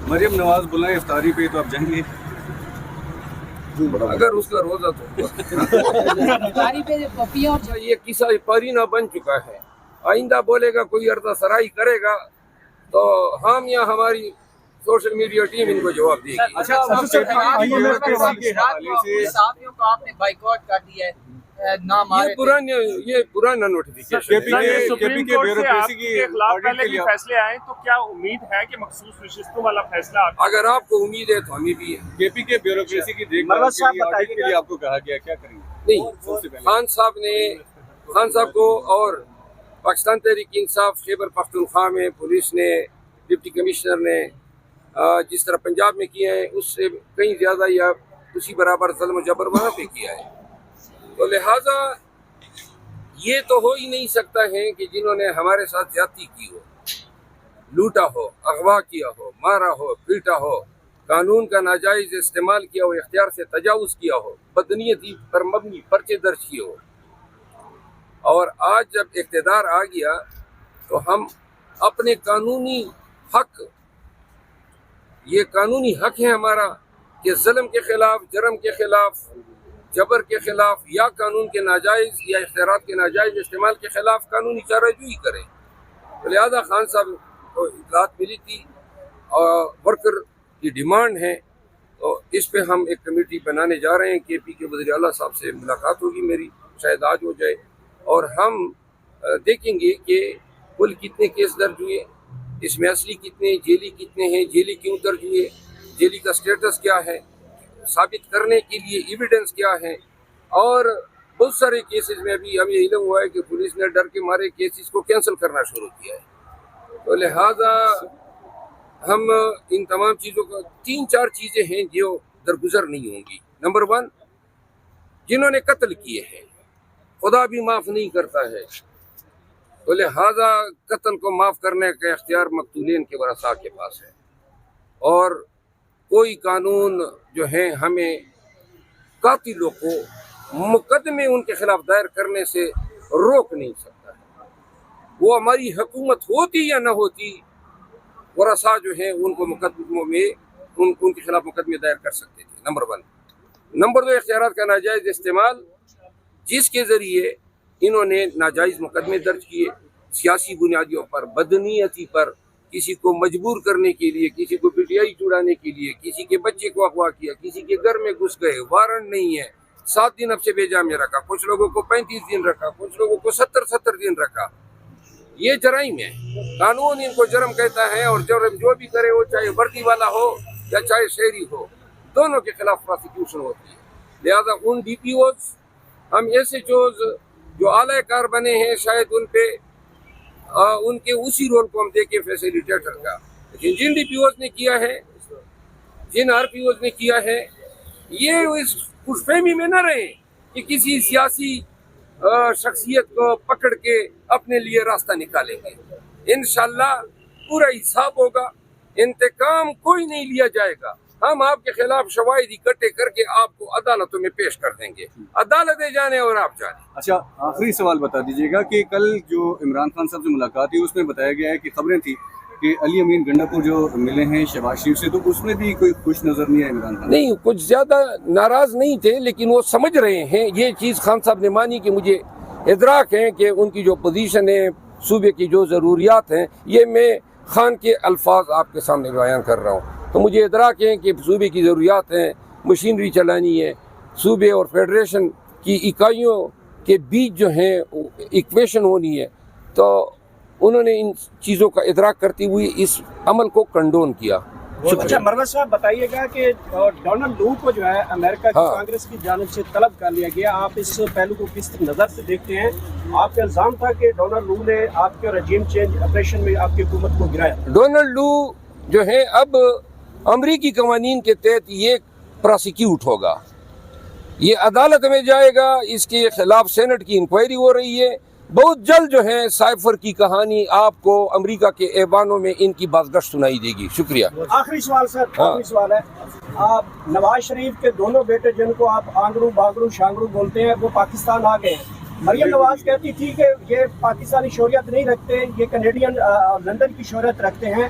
مریم نواز بلائیں افطاری پہ تو آپ جائیں گے؟ اگر اس کا روزہ تو یہ قصہ پرینہ بن چکا ہے. آئندہ بولے گا کوئی اردا سرائی کرے گا تو ہم یا ہماری سوشل میڈیا ٹیم ان کو جواب دے گی. صحافیوں کو آپ نے بائیکاٹ کر دیا ہے. یہ پرانا نوٹیفیکیشن سپریم کورٹ سے آپ کے خلاف پہلے بھی فیصلے آئے تو کیا امید ہے کہ مخصوص نشستوں والا فیصلہ اگر آپ کو امید ہے تو ہمیں بھی ہے. کے پی کے بیوروکریسی کی دیکھ بھال کے لیے آپ کو کہا گیا کیا کریں گے؟ نہیں، خان صاحب کو اور پاکستان تحریک انصاف خیبر پختونخوا میں پولیس نے، ڈپٹی کمشنر نے جس طرح پنجاب میں کیا ہے اس سے کہیں زیادہ یا اسی برابر ظلم و جبر وہاں پہ کیا ہے. تو لہٰذا یہ تو ہو ہی نہیں سکتا ہے کہ جنہوں نے ہمارے ساتھ زیادتی کی ہو، لوٹا ہو، اغوا کیا ہو، مارا ہو، پیٹا ہو، قانون کا ناجائز استعمال کیا ہو، اختیار سے تجاوز کیا ہو، بدنیتی پر مبنی پرچے درج کیے ہو، اور آج جب اقتدار آ گیا تو ہم اپنے قانونی حق، یہ قانونی حق ہے ہمارا کہ ظلم کے خلاف، جرم کے خلاف، جبر کے خلاف یا قانون کے ناجائز یا اختیارات کے ناجائز استعمال کے خلاف قانونی چارہ جوئی کریں. تو لہٰذا خان صاحب کو اطلاعات ملی تھی اور ورکر کی ڈیمانڈ ہے، تو اس پہ ہم ایک کمیٹی بنانے جا رہے ہیں. کے پی کے وزیر اعلیٰ صاحب سے ملاقات ہوگی میری، شاید آج ہو جائے، اور ہم دیکھیں گے کہ کل کتنے کیس درج ہوئے، اس میں اصلی کتنے، جیلی کتنے ہیں، جیلی کیوں درج ہوئے، جیلی کا سٹیٹس کیا ہے، ثابت کرنے کے لیے ایویڈنس کیا ہے. اور بہت سارے کیسز میں ابھی ہمیں علم ہوا ہے کہ پولیس نے ڈر کے مارے کیسز کو کینسل کرنا شروع کیا ہے. تو لہٰذا ہم ان تمام چیزوں کا 3-4 چیزیں ہیں جو درگزر نہیں ہوں گی. نمبر 1، جنہوں نے قتل کیے ہیں خدا بھی معاف نہیں کرتا ہے، تو لہٰذا قتل کو معاف کرنے کا اختیار مقتولین کے ورثاء کے پاس ہے، اور کوئی قانون جو ہے ہمیں قاتلوں کو مقدمے ان کے خلاف دائر کرنے سے روک نہیں سکتا ہے. وہ ہماری حکومت ہوتی یا نہ ہوتی، ورثاء جو ہیں ان کو مقدموں میں ان کے خلاف مقدمے دائر کر سکتے تھے. نمبر 1. نمبر 2، اختیارات کا ناجائز استعمال، جس کے ذریعے انہوں نے ناجائز مقدمے درج کیے سیاسی بنیادوں پر، بدنیتی پر، کسی کو مجبور کرنے کے لیے، کسی کو پی ٹی آئی چڑھانے کے لیے، کسی کے بچے کو اغوا کیا، کسی کے گھر میں گھس گئے، وارنٹ نہیں ہے، 7 دن اب سے بے جا میں رکھا، کچھ لوگوں کو 35 دن رکھا، کچھ لوگوں کو 70 دن رکھا. یہ جرائم ہے. قانون ان کو جرم کہتا ہے، اور جرم جو بھی کرے وہ چاہے وردی والا ہو یا چاہے شہری ہو، دونوں کے خلاف پراسیکیوشن ہوتی ہے. لہذا ان ڈی پی اوز، ہم ایس ایچ اوز جو اعلی کار بنے ہیں، شاید ان پہ ان کے اسی رول کو ہم دیکھیں فیسیلیٹیٹر کا. لیکن جن ڈی پی اوز نے کیا ہے، جن آر پی اوز نے کیا ہے، یہ اس خوش فہمی میں نہ رہے کہ کسی سیاسی شخصیت کو پکڑ کے اپنے لیے راستہ نکالیں گے. انشاءاللہ پورا حساب ہوگا، انتقام کوئی نہیں لیا جائے گا. ہم آپ کے خلاف شواہد اکٹھے کر کے آپ کو عدالتوں میں پیش کر دیں گے، عدالتیں جانے اور آپ جانے. اچھا، آخری سوال بتا دیجیے گا کہ کل جو عمران خان صاحب سے ملاقات ہوئی اس میں بتایا گیا ہے کہ خبریں تھیں کہ علی امین گنڈاپور جو ملے ہیں شہباز شریف سے، تو اس میں بھی کوئی خوش نظر نہیں ہے عمران خان؟ نہیں، کچھ زیادہ ناراض نہیں تھے، لیکن وہ سمجھ رہے ہیں یہ چیز خان صاحب نے مانی کہ مجھے ادراک ہے کہ ان کی جو پوزیشن ہے، صوبے کی جو ضروریات ہیں، یہ میں خان کے الفاظ آپ کے سامنے بیان کر رہا ہوں. تو مجھے ادراک ہے کہ صوبے کی ضروریات ہیں، مشینری چلانی ہے، صوبے اور فیڈریشن کی اکائیوں کے بیچ جو ہیں ایکویشن ہونی ہے. تو انہوں نے ان چیزوں کا ادراک کرتے ہوئے اس عمل کو کنڈون کیا. اچھا مروت صاحب، بتائیے گا کہ ڈونلڈ لو کو جو ہے امریکہ کی کانگریس کی جانب سے طلب کر لیا گیا، آپ اس پہلو کو کس نظر سے دیکھتے ہیں؟ آپ کا الزام تھا کہ ڈونلڈ لو نے آپ کے رجیم چینج آپریشن میں آپ کی حکومت کو گرایا. ڈونلڈ لو جو ہے اب امریکی قوانین کے تحت یہ پراسیکیوٹ ہوگا، یہ عدالت میں جائے گا، اس کے خلاف سینٹ کی انکوائری ہو رہی ہے. بہت جلد جو ہے سائفر کی کہانی آپ کو امریکہ کے ایوانوں میں ان کی بازگشت سنائی دے گی. شکریہ. آخری سوال سر، آخری سوال ہے، آپ نواز شریف کے دونوں بیٹے جن کو آپ آنگرو باگرو شانگرو بولتے ہیں، وہ پاکستان آ گئے ہیں. مریم نواز کہتی تھی کہ یہ پاکستانی شہریت نہیں رکھتے، یہ کینیڈین لندن کی شہرت رکھتے ہیں.